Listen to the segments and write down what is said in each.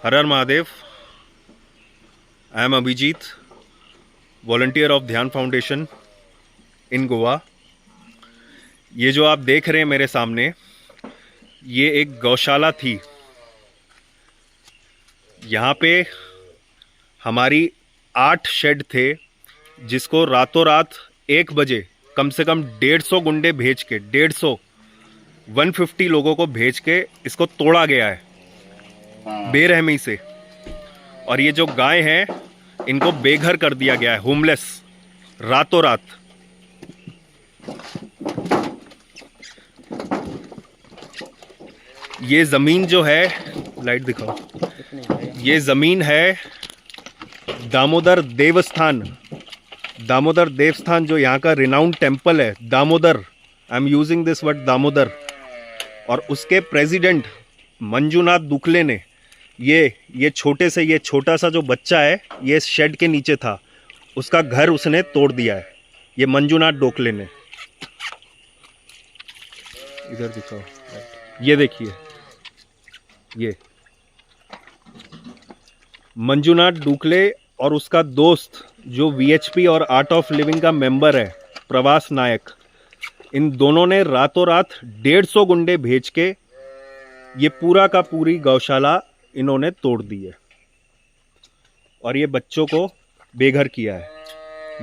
Her Har Mahadev. I am Abhijit, volunteer of Dhyan Foundation in Goa. ये जो आप देख रहे हैं मेरे सामने, ये एक गौशाला थी। यहाँ पे हमारी 8 शेड थे, जिसको रातों रात 1 बजे कम से कम 150 गुंडे भेज के 150 लोगों को भेज के इसको तोड़ा गया है बेरहमी से। और ये जो गाय हैं, इनको बेघर कर दिया गया है, होमलेस, रातों रात। ये ज़मीन जो है, लाइट दिखाओ, ये ज़मीन है दामोदर देवस्थान। दामोदर देवस्थान जो यहाँ का रिनाउंड टेम्पल है, Damodar, I am using this word Damodar. और उसके प्रेसिडेंट मंजूनाथ दुखले ने ये छोटा सा जो बच्चा है, ये शेड के नीचे था, उसका घर उसने तोड़ दिया है, ये मंजूनाथ डोकले ने। इधर दिखाओ, ये देखिए, ये मंजूनाथ डोकले और उसका दोस्त जो वीएचपी और आर्ट ऑफ लिविंग का मेंबर है, प्रवास नायक, इन दोनों ने रातों रात 150 गुंडे भेज के ये पूरा का पूरी गौशाला इन्होंने तोड़ दी है और ये बच्चों को बेघर किया है।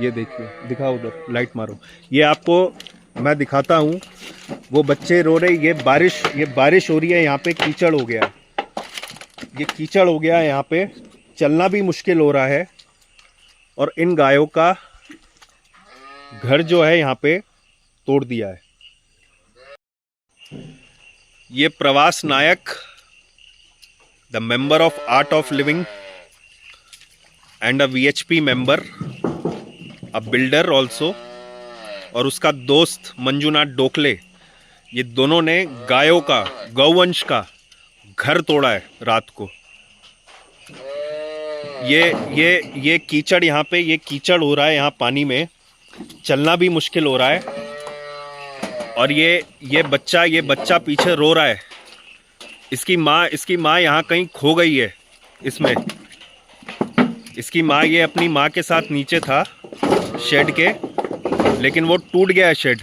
ये देखिए, दिखाओ उधर, लाइट मारो, ये आपको मैं दिखाता हूँ। वो बच्चे रो रहे, ये बारिश हो रही है, यहाँ पे कीचड़ हो गया है, ये कीचड़ हो गया है, यहाँ पे चलना भी मुश्किल हो रहा है। और इन गायों का घर जो है यहाँ पे तोड़ दिया है। ये Pravas Nayak, the member of Art of Living and a VHP member, a builder also, और उसका दोस्त मंजूनाथ डोकले, ये दोनों ने गायों का, गौवंश का घर तोड़ा है रात को। ये कीचड़, यहाँ पे ये कीचड़ हो रहा है, यहाँ पानी में चलना भी मुश्किल हो रहा है। और ये बच्चा पीछे रो रहा है। इसकी माँ यहाँ कहीं खो गई है। इसमें इसकी माँ, ये अपनी माँ के साथ नीचे था शेड के, लेकिन वो टूट गया है शेड।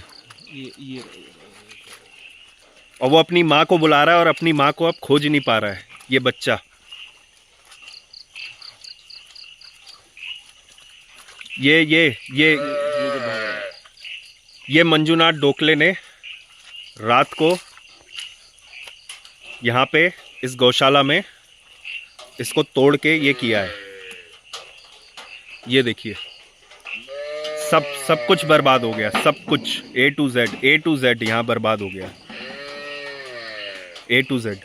और वो अपनी माँ को बुला रहा है और अपनी माँ को अब खोज नहीं पा रहा है ये बच्चा। ये मंजूनाथ डोकले ने रात को यहाँ पे इस गौशाला में इसको तोड़ के ये किया है। ये देखिए, सब कुछ बर्बाद हो गया, सब कुछ A to Z यहाँ बर्बाद हो गया, A to Z।